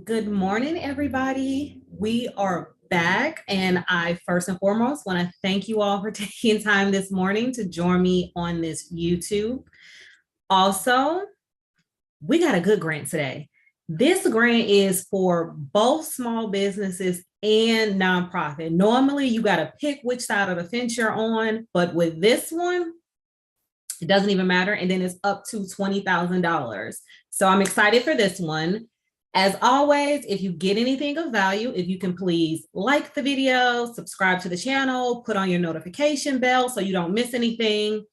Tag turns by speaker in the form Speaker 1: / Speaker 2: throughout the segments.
Speaker 1: Good morning, everybody. We are back, and I first and foremost want to thank you all for taking time this morning to join me on this YouTube. Also, we got a good grant today. This grant is for both small businesses and nonprofit. Normally, you got to pick which side of the fence you're on, but with this one, it doesn't even matter. And then it's up to $20,000. So I'm excited for this one. As always, if you get anything of value, if you can please like the video, subscribe to the channel, put on your notification bell so you don't miss anything.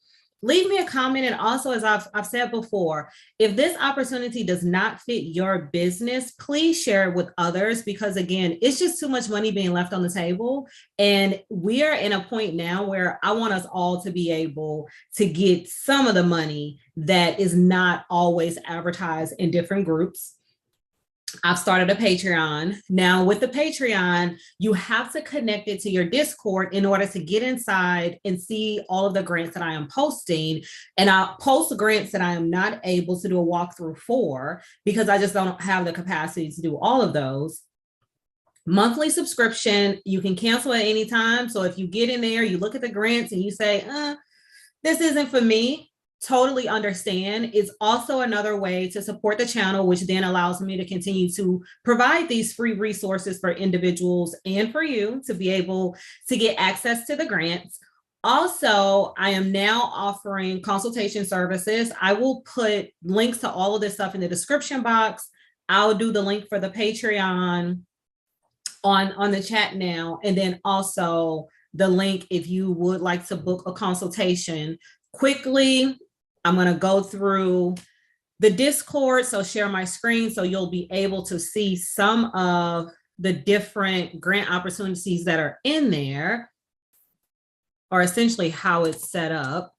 Speaker 1: Leave me a comment. And also, as I've said before, if this opportunity does not fit your business, please share it with others, because again, it's just too much money being left on the table. And we are in a point now where I want us all to be able to get some of the money that is not always advertised in different groups. I've started a Patreon. Now, with the Patreon, you have to connect it to your Discord in order to get inside and see all of the grants that I am posting. And I'll post grants that I am not able to do a walkthrough for because I just don't have the capacity to do all of those. Monthly subscription, you can cancel at any time. So if you get in there, you look at the grants and you say, this isn't for me, totally understand. It's also another way to support the channel, which then allows me to continue to provide these free resources for individuals and for you to be able to get access to the grants. Also, I am now offering consultation services. I will put links to all of this stuff in the description box. I'll do the link for the Patreon on the chat now. And then also the link if you would like to book a consultation. Quickly, I'm going to go through the Discord, so share my screen so you'll be able to see some of the different grant opportunities that are in there, or essentially how it's set up.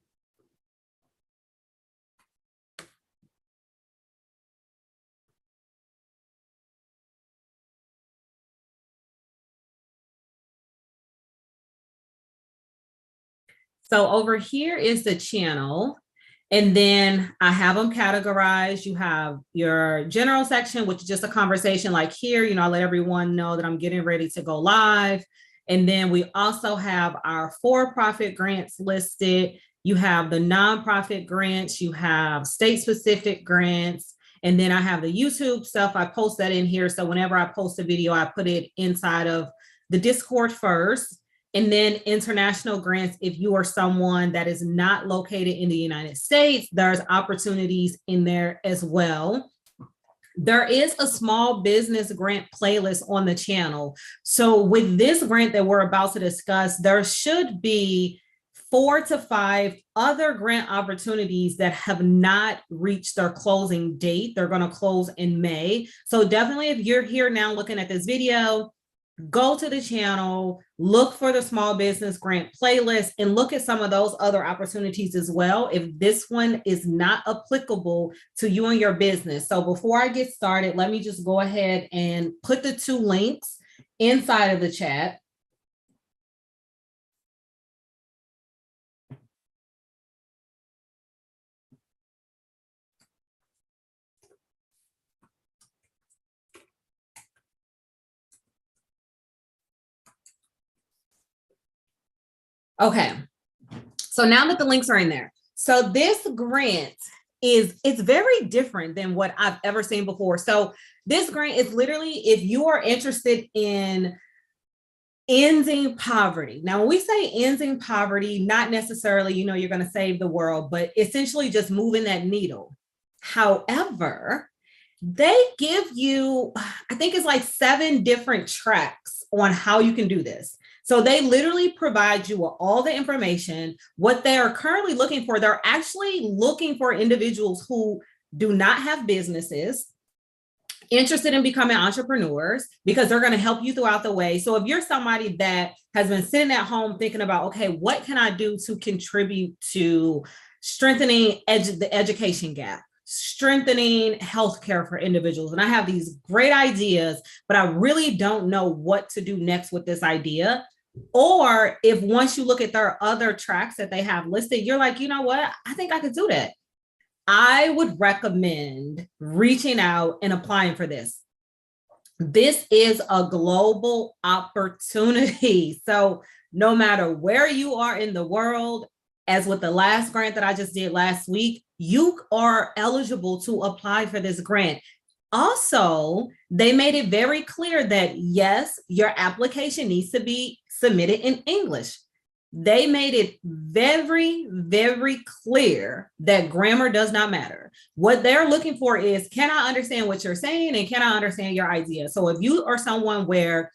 Speaker 1: So over here is the channel. And then I have them categorized. You have your general section, which is just a conversation like here. I let everyone know that I'm getting ready to go live. And then we also have our for-profit grants listed. You have the nonprofit grants. You have state-specific grants. And then I have the YouTube stuff. I post that in here. So whenever I post a video, I put it inside of the Discord first. And then international grants, if you are someone that is not located in the United States, there's opportunities in there as well. There is a small business grant playlist on the channel. So with this grant that we're about to discuss, there should be 4 to 5 other grant opportunities that have not reached their closing date. They're going to close in May. So definitely, if you're here now looking at this video, go to the channel, look for the small business grant playlist, and look at some of those other opportunities as well, if this one is not applicable to you and your business. So before I get started, let me just go ahead and put the 2 links inside of the chat. Okay, so now that the links are in there, so this grant it's very different than what I've ever seen before. So this grant is literally if you are interested in ending poverty. Now, when we say ending poverty, not necessarily, you're going to save the world, but essentially just moving that needle. However, they give you, I think it's like 7 different tracks on how you can do this. So they literally provide you with all the information, what they are currently looking for. They're actually looking for individuals who do not have businesses, interested in becoming entrepreneurs, because they're going to help you throughout the way. So if you're somebody that has been sitting at home thinking about, okay, what can I do to contribute to strengthening the education gap, strengthening healthcare for individuals, and I have these great ideas, but I really don't know what to do next with this idea. Or if once you look at their other tracks that they have listed, you're like, you know what, I think I could do that. I would recommend reaching out and applying for this. This is a global opportunity. So no matter where you are in the world, as with the last grant that I just did last week, you are eligible to apply for this grant. Also, they made it very clear that yes, your application needs to be submitted in English. They made it very, very clear that grammar does not matter. What they're looking for is, can I understand what you're saying and can I understand your idea? So if you are someone where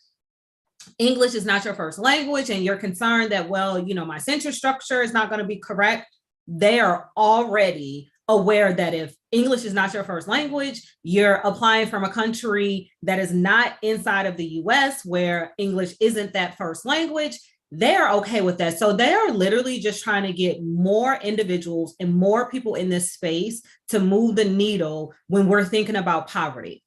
Speaker 1: English is not your first language and you're concerned that, well, my sentence structure is not going to be correct, they are already aware that if English is not your first language, you're applying from a country that is not inside of the US where English isn't that first language, they're okay with that. So they are literally just trying to get more individuals and more people in this space to move the needle when we're thinking about poverty.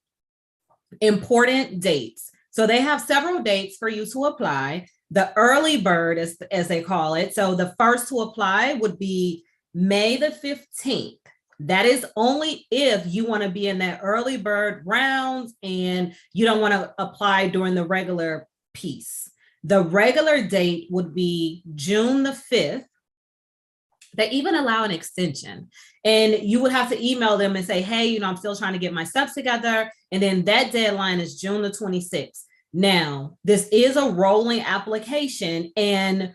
Speaker 1: Important dates. So they have several dates for you to apply. The early bird, as they call it. So the first to apply would be May the 15th. That is only if you want to be in that early bird rounds and you don't want to apply during the regular piece. The regular date would be June the 5th. They even allow an extension, and you would have to email them and say, hey, I'm still trying to get my steps together. And then that deadline is June the 26th. Now, this is a rolling application, and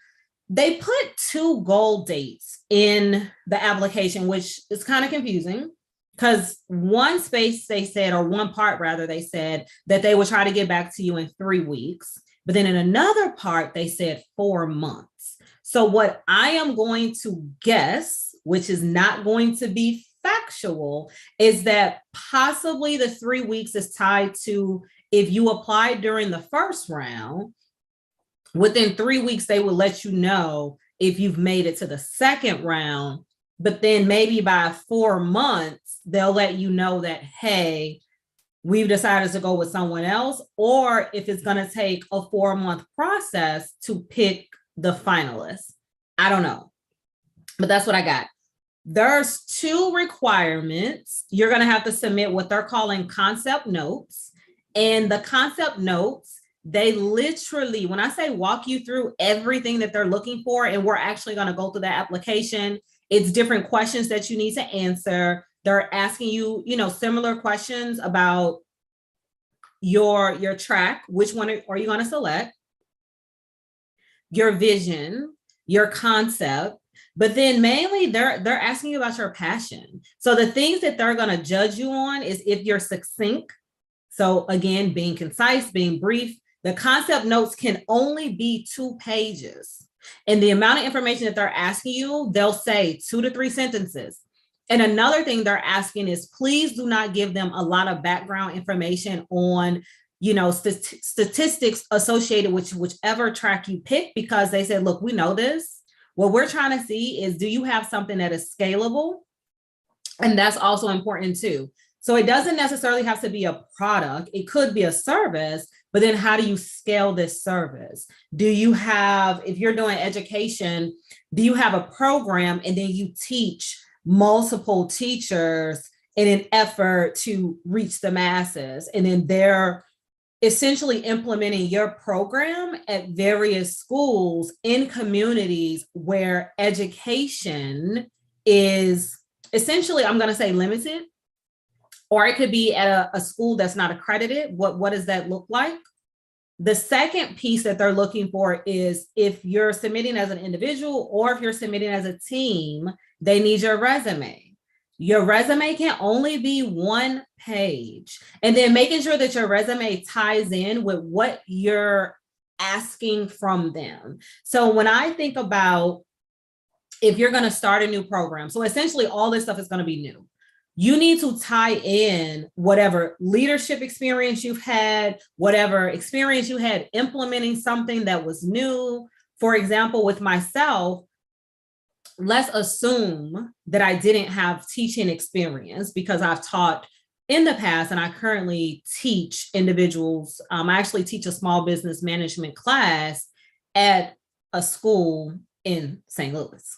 Speaker 1: they put 2 goal dates in the application, which is kind of confusing because one space they said, or one part rather, they said that they would try to get back to you in 3 weeks. But then in another part, they said 4 months. So what I am going to guess, which is not going to be factual, is that possibly the 3 weeks is tied to if you applied during the first round, within 3 weeks, they will let you know if you've made it to the second round. But then maybe by 4 months, they'll let you know that, hey, we've decided to go with someone else, or if it's going to take a 4-month process to pick the finalists. I don't know, but that's what I got. There's 2 requirements. You're going to have to submit what they're calling concept notes. And the concept notes, they literally, when I say walk you through everything that they're looking for, and we're actually going to go through the application, it's different questions that you need to answer. They're asking you, similar questions about your track, which one are you going to select, your vision, your concept, but then mainly they're asking you about your passion. So the things that they're going to judge you on is if you're succinct. So again, being concise, being brief. The concept notes can only be 2 pages. And the amount of information that they're asking you, they'll say 2 to 3 sentences. And another thing they're asking is, please do not give them a lot of background information on, statistics associated with whichever track you pick, because they said, look, we know this. What we're trying to see is, do you have something that is scalable? And that's also important too. So it doesn't necessarily have to be a product. It could be a service, but then how do you scale this service? Do you have, if you're doing education, do you have a program and then you teach multiple teachers in an effort to reach the masses? And then they're essentially implementing your program at various schools in communities where education is essentially, I'm going to say, limited. Or it could be at a school that's not accredited. What does that look like? The second piece that they're looking for is if you're submitting as an individual or if you're submitting as a team, they need your resume. Your resume can only be 1 page. And then making sure that your resume ties in with what you're asking from them. So when I think about if you're going to start a new program, so essentially all this stuff is going to be new. You need to tie in whatever leadership experience you've had, whatever experience you had implementing something that was new. For example, with myself, let's assume that I didn't have teaching experience because I've taught in the past and I currently teach individuals. I actually teach a small business management class at a school in St. Louis.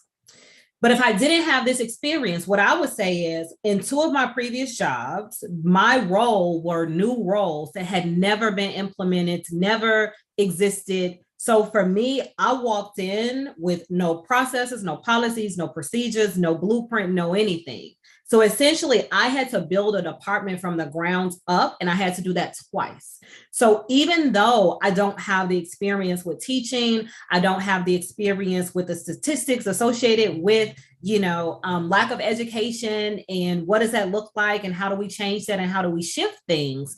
Speaker 1: But if I didn't have this experience, what I would say is in 2 of my previous jobs, my role were new roles that had never been implemented, never existed. So for me, I walked in with no processes, no policies, no procedures, no blueprint, no anything. So essentially, I had to build a department from the ground up, and I had to do that twice. So even though I don't have the experience with teaching, I don't have the experience with the statistics associated with, lack of education and what does that look like and how do we change that and how do we shift things,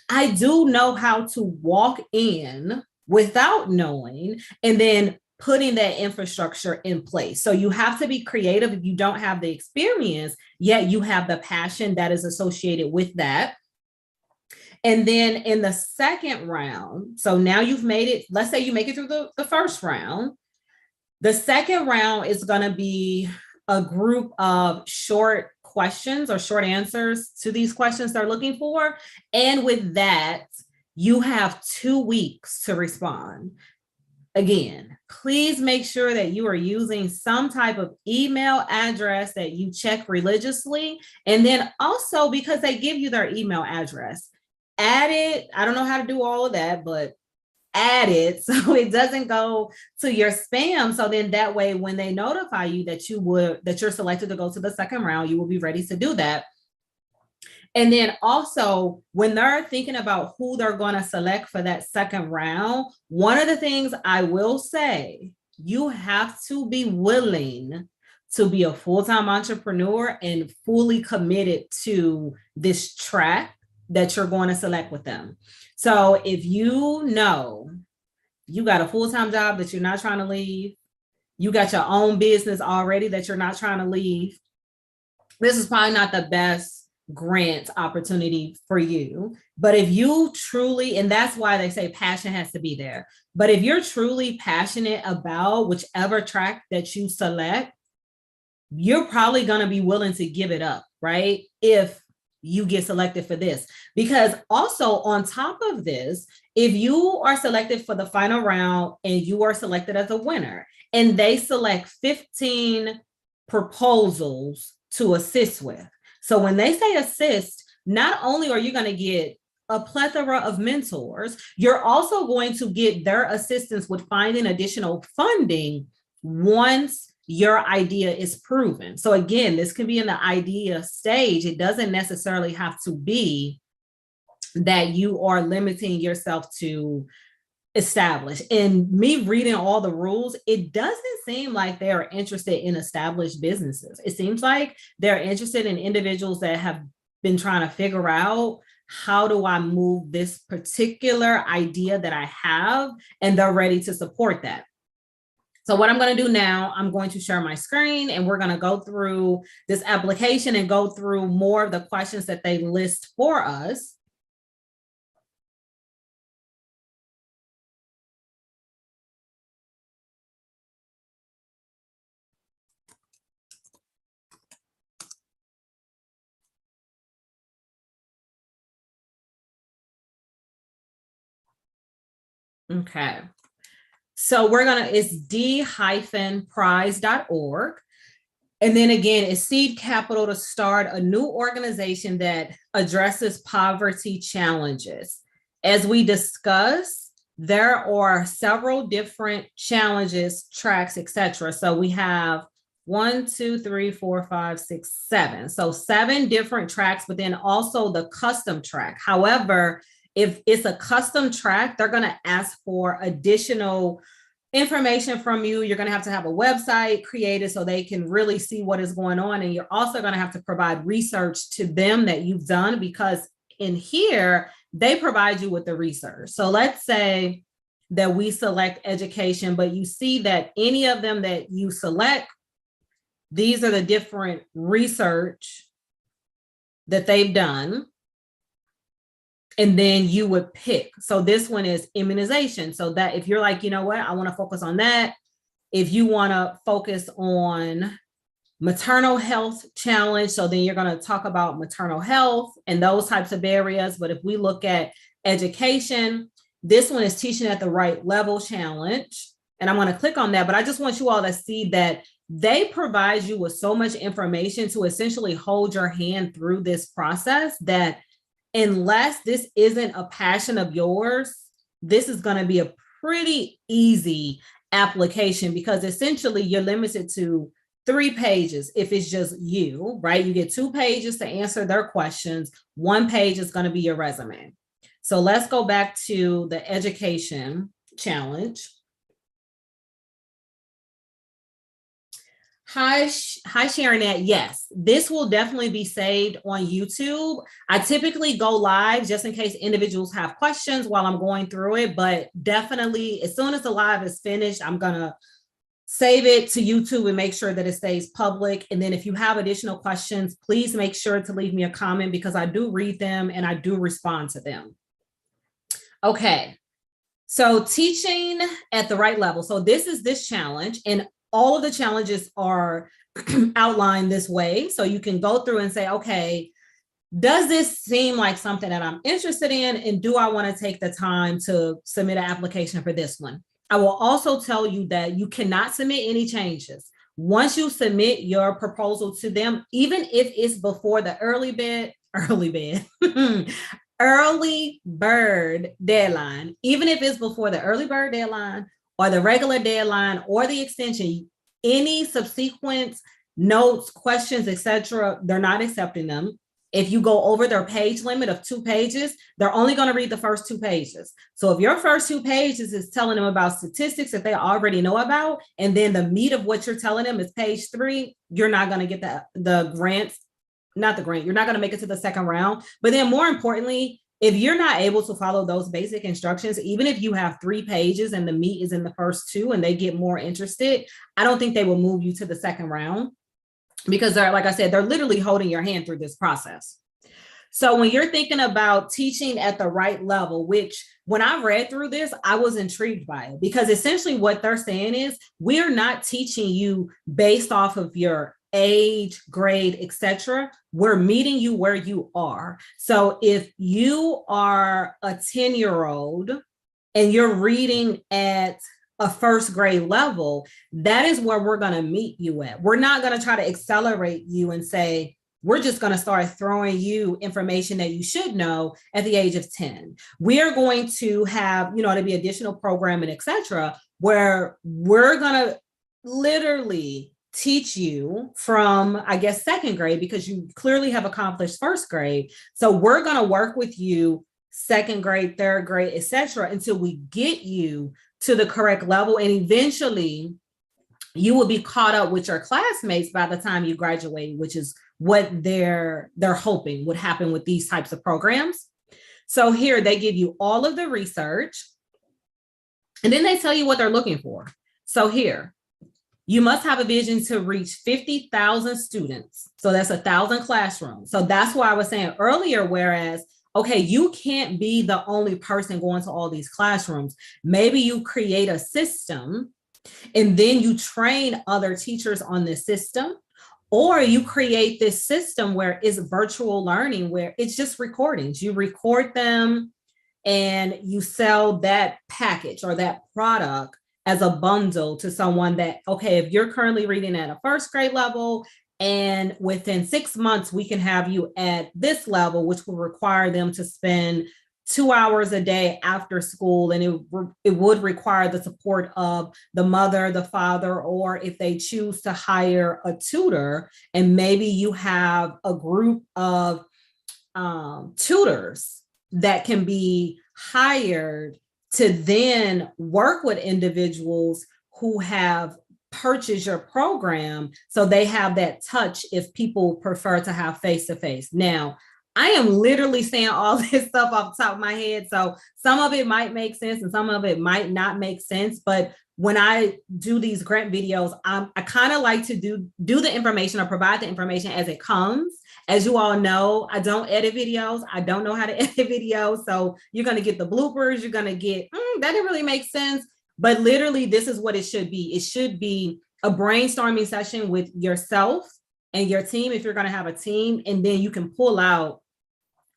Speaker 1: I do know how to walk in without knowing and then putting that infrastructure in place. So you have to be creative if you don't have the experience, yet you have the passion that is associated with that. And then in the second round, so now you've made it, let's say you make it through the first round. The second round is going to be a group of short questions or short answers to these questions they're looking for. And with that, you have 2 weeks to respond. Again, please make sure that you are using some type of email address that you check religiously. And then also, because they give you their email address, add it. I don't know how to do all of that, but add it so it doesn't go to your spam. So then that way, when they notify you that you're selected to go to the second round, you will be ready to do that. And then also, when they're thinking about who they're going to select for that second round, one of the things I will say, you have to be willing to be a full-time entrepreneur and fully committed to this track that you're going to select with them. So if you know you got a full-time job that you're not trying to leave, you got your own business already that you're not trying to leave, this is probably not the best grant opportunity for you. But if you truly, and that's why they say passion has to be there. But if you're truly passionate about whichever track that you select, you're probably going to be willing to give it up, right? If you get selected for this. Because also on top of this, if you are selected for the final round and you are selected as a winner and they select 15 proposals to assist with. So when they say assist, not only are you going to get a plethora of mentors, you're also going to get their assistance with finding additional funding once your idea is proven. So again, this can be in the idea stage. It doesn't necessarily have to be that you are limiting yourself to establish. And me reading all the rules, it doesn't seem like they are interested in established businesses. It seems like they're interested in individuals that have been trying to figure out, how do I move this particular idea that I have? And they're ready to support that. So what I'm going to do now, I'm going to share my screen and we're going to go through this application and go through more of the questions that they list for us. Okay. So it's d-prize.org. And then again, it's seed capital to start a new organization that addresses poverty challenges. As we discussed, there are several different challenges, tracks, etc. So we have 1, 2, 3, 4, 5, 6, 7. So 7 different tracks, but then also the custom track. However, if it's a custom track, they're going to ask for additional information from you. You're going to have a website created so they can really see what is going on. And you're also going to have to provide research to them that you've done, because in here, they provide you with the research. So let's say that we select education, but you see that any of them that you select, these are the different research that they've done. And then you would pick. So this one is immunization. So that if you're like, you know what, I want to focus on that. If you want to focus on maternal health challenge, so then you're going to talk about maternal health and those types of areas. But if we look at education, this one is teaching at the right level challenge. And I'm going to click on that. But I just want you all to see that they provide you with so much information to essentially hold your hand through this process that unless this isn't a passion of yours, this is going to be a pretty easy application, because essentially you're limited to 3 pages if it's just you, right? You get 2 pages to answer their questions. 1 page is going to be your resume. So let's go back to the education challenge. Hi, Sharonette. Yes, this will definitely be saved on YouTube. I typically go live just in case individuals have questions while I'm going through it, but definitely as soon as the live is finished, I'm gonna save it to YouTube and make sure that it stays public. And then if you have additional questions, please make sure to leave me a comment, because I do read them and I do respond to them. Okay, so teaching at the right level. So this is this challenge, and all of the challenges are outlined this way. So you can go through and say, okay, does this seem like something that I'm interested in? And do I want to take the time to submit an application for this one? I will also tell you that you cannot submit any changes. Once you submit your proposal to them, even if it's before the early bird deadline, even if it's before the early bird deadline or the regular deadline or the extension, any subsequent notes, questions, etc., they're not accepting them. If you go over their page limit of 2 pages, they're only going to read the first 2 pages. So if your first 2 pages is telling them about statistics that they already know about, and then the meat of what you're telling them is page 3, you're not going to get the grants, not the grant, you're not going to make it to the second round. But then more importantly, if you're not able to follow those basic instructions, even if you have 3 pages and the meat is in the first 2 and they get more interested, I don't think they will move you to the second round, because they're, like I said, they're literally holding your hand through this process. So when you're thinking about teaching at the right level, which when I read through this, I was intrigued by it, because essentially what they're saying is we're not teaching you based off of your age, grade, etc. We're meeting you where you are. So if you are a 10-year-old and you're reading at a first grade level, that is where we're going to meet you at. We're not going to try to accelerate you and say, we're just going to start throwing you information that you should know at the age of 10. We are going to have, to be additional programming, etc., where we're going to literally teach you from, I guess, second grade, because you clearly have accomplished first grade. So we're going to work with you second grade, third grade, etc., until we get you to the correct level. And eventually you will be caught up with your classmates by the time you graduate, which is what they're hoping would happen with these types of programs. So here they give you all of the research, and then they tell you what they're looking for. So here, you must have a vision to reach 50,000 students. So that's 1,000 classrooms. So that's why I was saying earlier, whereas, okay, you can't be the only person going to all these classrooms. Maybe you create a system and then you train other teachers on this system, or you create this system where it's virtual learning, where it's just recordings. You record them and you sell that package or that product as a bundle to someone that, okay, if you're currently reading at a first grade level and within 6 months, we can have you at this level, which will require them to spend 2 hours a day after school. And it would require the support of the mother, the father, or if they choose to hire a tutor, and maybe you have a group of tutors that can be hired to then work with individuals who have purchased your program, so they have that touch if people prefer to have face-to-face. Now, I am literally saying all this stuff off the top of my head, so some of it might make sense and some of it might not make sense, but when I do these grant videos, I kind of like to do the information or provide the information as it comes. As you all know, I don't edit videos. I don't know how to edit videos. So you're going to get the bloopers. You're going to get, that didn't really make sense. But literally, this is what it should be. It should be a brainstorming session with yourself and your team, if you're going to have a team, and then you can pull out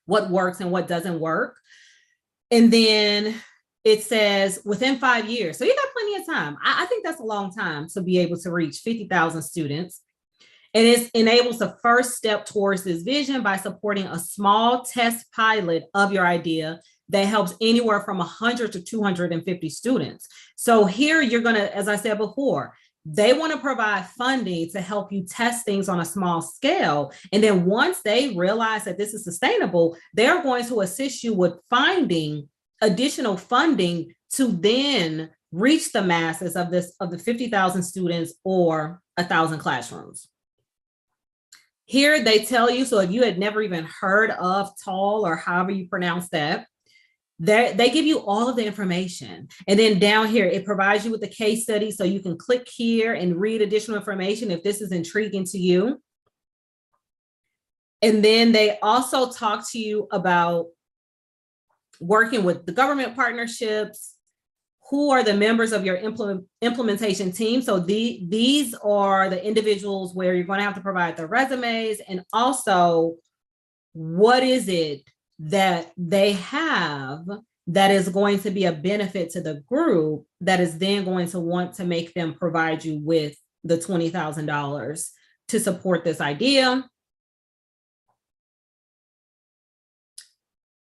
Speaker 1: what works and what doesn't work. And then it says within 5 years. So you got plenty of time. I think that's a long time to be able to reach 50,000 students. And it enables the first step towards this vision by supporting a small test pilot of your idea that helps anywhere from 100 to 250 students. So here you're going to, as I said before, they want to provide funding to help you test things on a small scale. And then once they realize that this is sustainable, they're going to assist you with finding additional funding to then reach the masses of the 50,000 students or 1,000 classrooms. Here they tell you, so if you had never even heard of TAL or however you pronounce that, they give you all of the information. And then down here, it provides you with the case study, so you can click here and read additional information if this is intriguing to you. And then they also talk to you about working with the government partnerships, who are the members of your implementation team. So these are the individuals where you're going to have to provide their resumes, and also what is it that they have that is going to be a benefit to the group that is then going to want to make them provide you with the $20,000 to support this idea.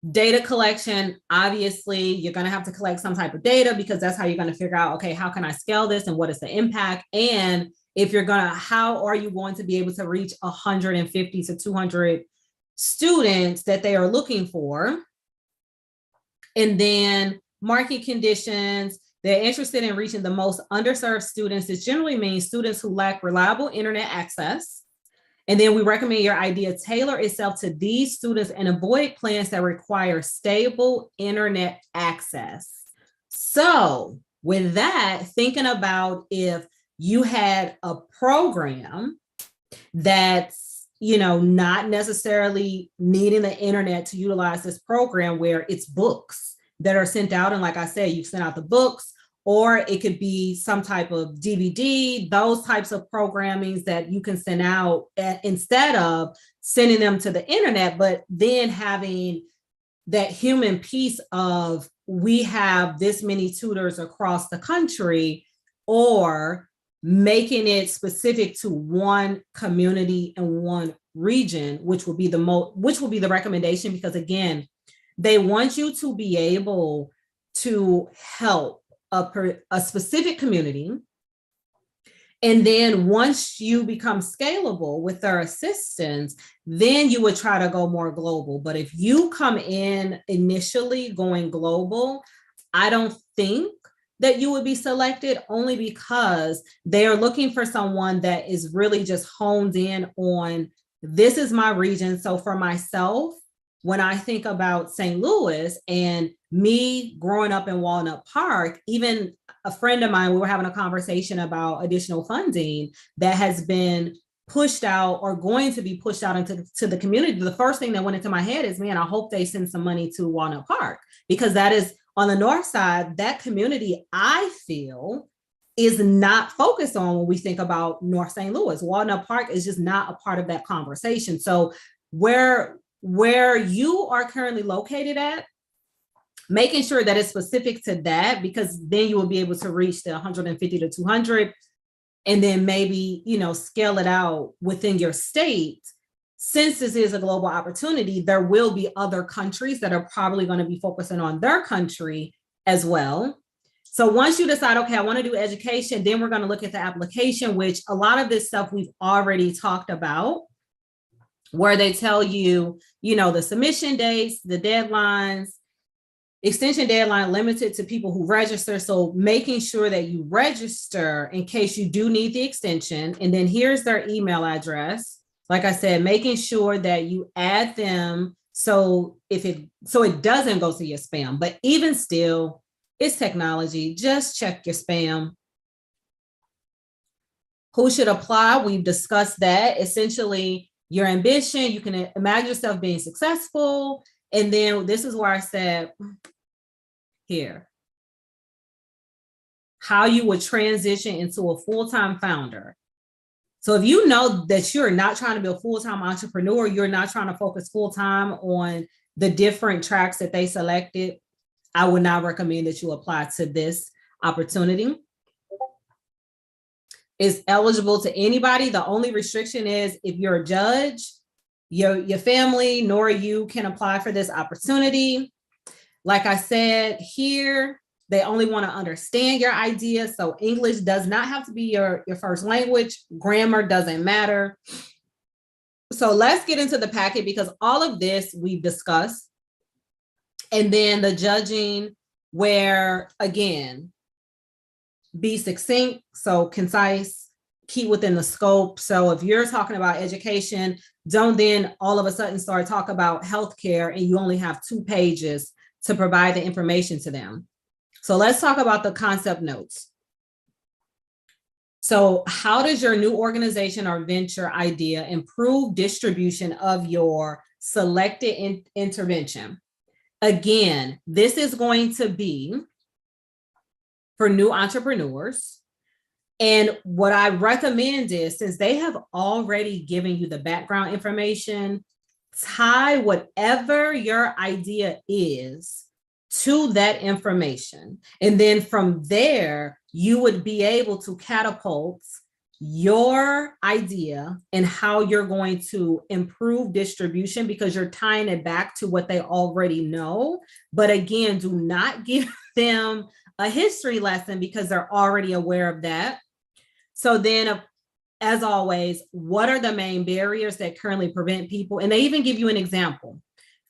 Speaker 1: Data collection, obviously, you're going to have to collect some type of data because that's how you're going to figure out, okay, how can I scale this and what is the impact? And if you're going to, how are you going to be able to reach 150 to 200 students that they are looking for? And then market conditions, they're interested in reaching the most underserved students. This generally means students who lack reliable internet access. And then we recommend your idea tailor itself to these students and avoid plans that require stable internet access. So with that, thinking about if you had a program that's, not necessarily needing the internet to utilize this program, where it's books that are sent out. And like I said, you send out the books, or it could be some type of DVD, those types of programmings that you can send out instead of sending them to the internet, but then having that human piece of, we have this many tutors across the country, or making it specific to one community and one region, which will be the recommendation, because again, they want you to be able to help a specific community. And then once you become scalable with their assistance, then you would try to go more global. But if you come in initially going global, I don't think that you would be selected, only because they are looking for someone that is really just honed in on, this is my region. So for myself, when I think about St. Louis and me growing up in Walnut Park, even a friend of mine, we were having a conversation about additional funding that has been pushed out or going to be pushed out into the community. The first thing that went into my head is, man, I hope they send some money to Walnut Park, because that is on the north side, that community, I feel, is not focused on when we think about North St. Louis. Walnut Park is just not a part of that conversation. So where you are currently located at, making sure that it's specific to that, because then you will be able to reach the 150 to 200, and then maybe, scale it out within your state. Since this is a global opportunity, there will be other countries that are probably going to be focusing on their country as well. So once you decide, okay, I want to do education, then we're going to look at the application, which a lot of this stuff we've already talked about, where they tell you, the submission dates, the deadlines, extension deadline limited to people who register. So making sure that you register in case you do need the extension. And then here's their email address. Like I said, making sure that you add them so it doesn't go to your spam. But even still, it's technology. Just check your spam. Who should apply? We've discussed that. Essentially, your ambition, you can imagine yourself being successful. And then this is where I said here, how you would transition into a full-time founder. So if you know that you're not trying to be a full-time entrepreneur, you're not trying to focus full-time on the different tracks that they selected, I would not recommend that you apply to this opportunity. It's eligible to anybody. The only restriction is if you're a judge, your family nor you can apply for this opportunity. Like I said here, they only want to understand your idea. So English does not have to be your first language. Grammar doesn't matter. So let's get into the packet because all of this we've discussed. And then the judging, where again, be succinct, so concise, keep within the scope. So if you're talking about education, don't then all of a sudden start talk about healthcare and you only have 2 pages to provide the information to them. So let's talk about the concept notes. So how does your new organization or venture idea improve distribution of your selected intervention? Again, this is going to be for new entrepreneurs. And what I recommend is, since they have already given you the background information, tie whatever your idea is to that information. And then from there, you would be able to catapult your idea and how you're going to improve distribution because you're tying it back to what they already know. But again, do not give them a history lesson because they're already aware of that. So then, as always, what are the main barriers that currently prevent people? And they even give you an example.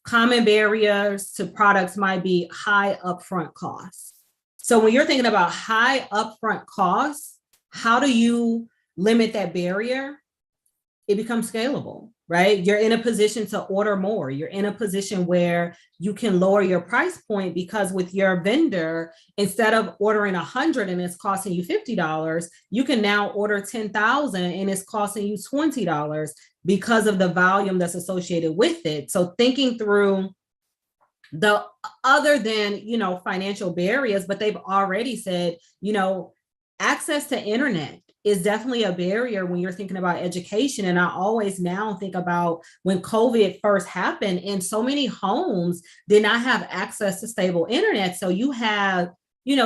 Speaker 1: Common barriers to products might be high upfront costs. So when you're thinking about high upfront costs, how do you limit that barrier? It becomes scalable, right? You're in a position to order more. You're in a position where you can lower your price point because with your vendor, instead of ordering 100 and it's costing you $50, you can now order 10,000 and it's costing you $20 because of the volume that's associated with it. So thinking through the other than, financial barriers, but they've already said, access to internet is definitely a barrier when you're thinking about education. And I always now think about when COVID first happened and so many homes did not have access to stable internet. So you have,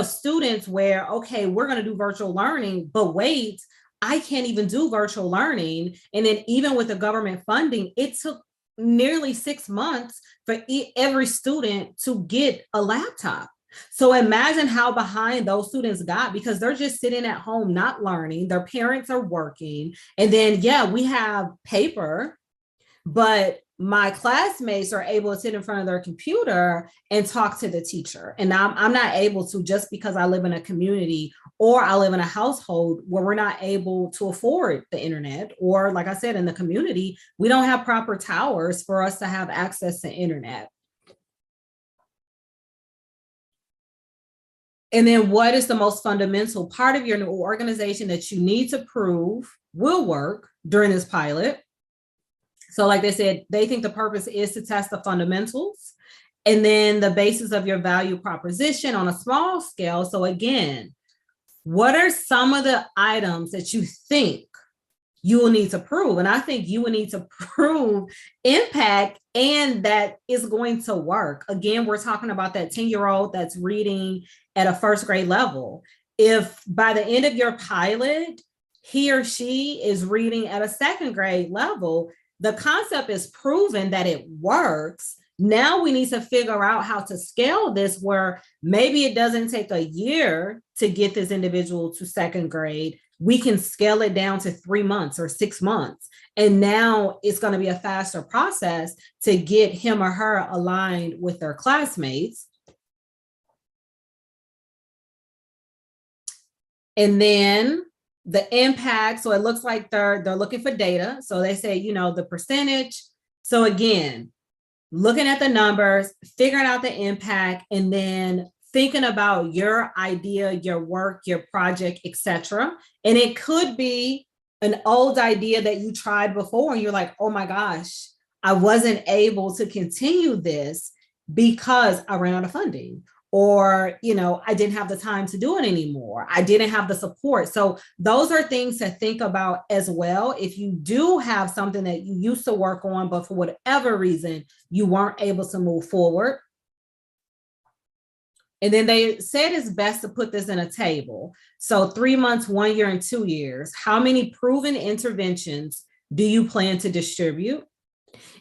Speaker 1: students where, okay, we're going to do virtual learning, but wait, I can't even do virtual learning. And then even with the government funding, it took nearly 6 months for every student to get a laptop. So imagine how behind those students got because they're just sitting at home, not learning. Their parents are working. And then, we have paper, but my classmates are able to sit in front of their computer and talk to the teacher. And I'm not able to just because I live in a community or I live in a household where we're not able to afford the internet. Or like I said, in the community, we don't have proper towers for us to have access to internet. And then what is the most fundamental part of your new organization that you need to prove will work during this pilot? So like they said, they think the purpose is to test the fundamentals and then the basis of your value proposition on a small scale. So again, what are some of the items that you think you will need to prove? And I think you will need to prove impact and that is going to work. Again, we're talking about that 10-year-old that's reading at a first grade level. If by the end of your pilot, he or she is reading at a second grade level, the concept is proven that it works. Now we need to figure out how to scale this where maybe it doesn't take a year to get this individual to second grade. We can scale it down to 3 months or 6 months. And now it's going to be a faster process to get him or her aligned with their classmates. And then the impact. So it looks like they're looking for data. So they say, the percentage. So again, looking at the numbers, figuring out the impact, and then thinking about your idea, your work, your project, etc. And it could be an old idea that you tried before and you're like, oh my gosh, I wasn't able to continue this because I ran out of funding. Or, I didn't have the time to do it anymore. I didn't have the support. So those are things to think about as well. If you do have something that you used to work on, but for whatever reason, you weren't able to move forward. And then they said it's best to put this in a table. So 3 months, 1 year, and 2 years. How many proven interventions do you plan to distribute?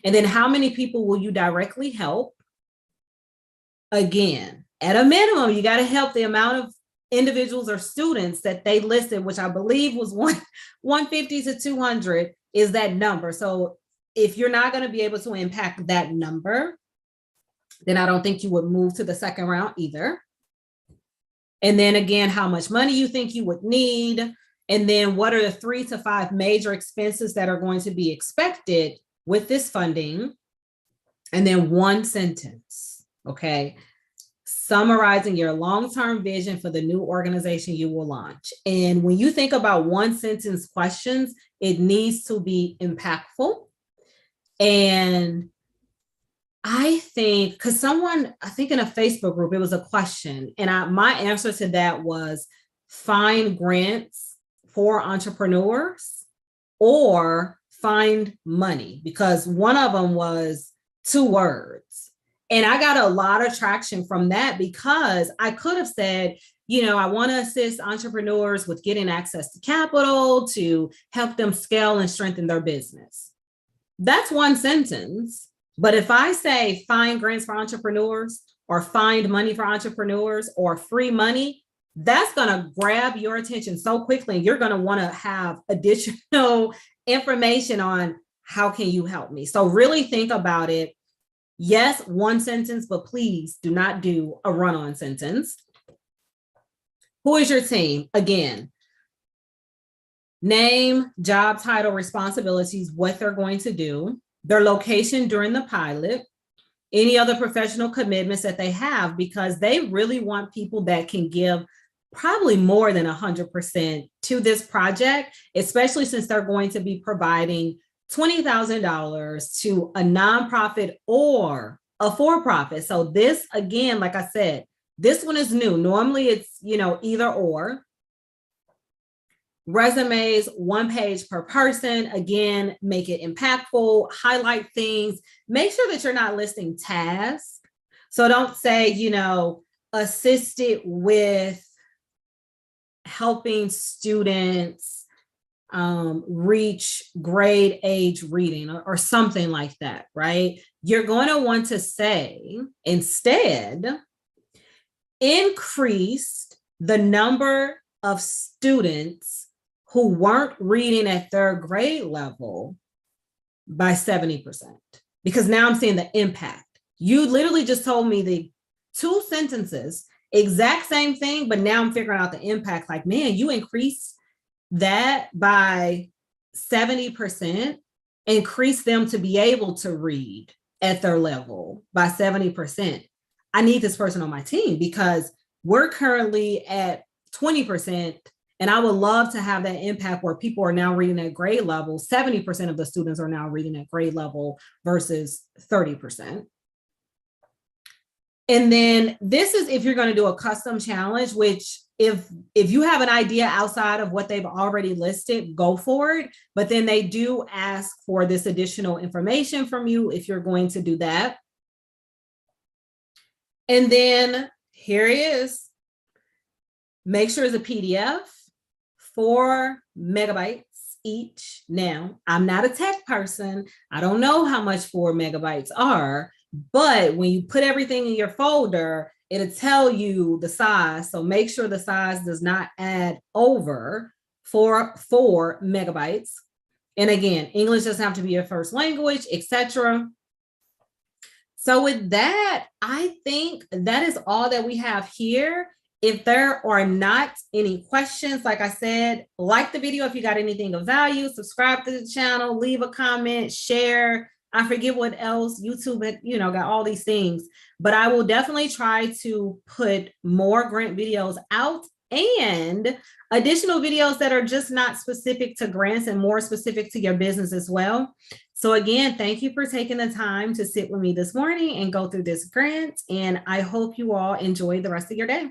Speaker 1: And then how many people will you directly help? Again, at a minimum, you got to help the amount of individuals or students that they listed, which I believe was 150 to 200 is that number. So if you're not going to be able to impact that number, then I don't think you would move to the second round either. And then again, how much money you think you would need. And then what are the 3 to 5 major expenses that are going to be expected with this funding? And then 1 sentence, okay? Summarizing your long-term vision for the new organization you will launch. And when you think about 1 sentence questions, it needs to be impactful. And I think, because I think in a Facebook group, it was a question, and my answer to that was find grants for entrepreneurs or find money, because one of them was 2 words. And I got a lot of traction from that, because I could have said, I want to assist entrepreneurs with getting access to capital to help them scale and strengthen their business. That's 1 sentence. But if I say find grants for entrepreneurs or find money for entrepreneurs or free money, that's going to grab your attention so quickly. You're going to want to have additional information on how can you help me. So really think about it. Yes, 1 sentence, but please do not do a run-on sentence. Who is your team? Again, name, job title, responsibilities, what they're going to do, their location during the pilot, any other professional commitments that they have, because they really want people that can give probably more than 100% to this project, especially since they're going to be providing $20,000 to a nonprofit or a for-profit. So this, again, like I said, this one is new. Normally it's, either or. Resumes, 1 page per person. Again, make it impactful, highlight things. Make sure that you're not listing tasks. So don't say, assisted with helping students reach grade age reading or something like that, right? You're going to want to say instead, increased the number of students who weren't reading at their grade level by 70%. Because now I'm seeing the impact. You literally just told me the 2 sentences, exact same thing, but now I'm figuring out the impact. Like, man, you increased that by 70%, increase them to be able to read at their level by 70%. I need this person on my team because we're currently at 20%. And I would love to have that impact where people are now reading at grade level. 70% of the students are now reading at grade level versus 30%. And then this is if you're going to do a custom challenge, which if you have an idea outside of what they've already listed, go for it. But then they do ask for this additional information from you if you're going to do that. And then here it is. Make sure it's a PDF. 4 megabytes each. Now, I'm not a tech person. I don't know how much 4 megabytes are, but when you put everything in your folder, it'll tell you the size. So make sure the size does not add over 4 megabytes. And again, English doesn't have to be your first language, etc. So with that, I think that is all that we have here. If there are not any questions, like I said, like the video if you got anything of value, subscribe to the channel, leave a comment, share. I forget what else. YouTube had, got all these things, but I will definitely try to put more grant videos out and additional videos that are just not specific to grants and more specific to your business as well. So again, thank you for taking the time to sit with me this morning and go through this grant. And I hope you all enjoy the rest of your day.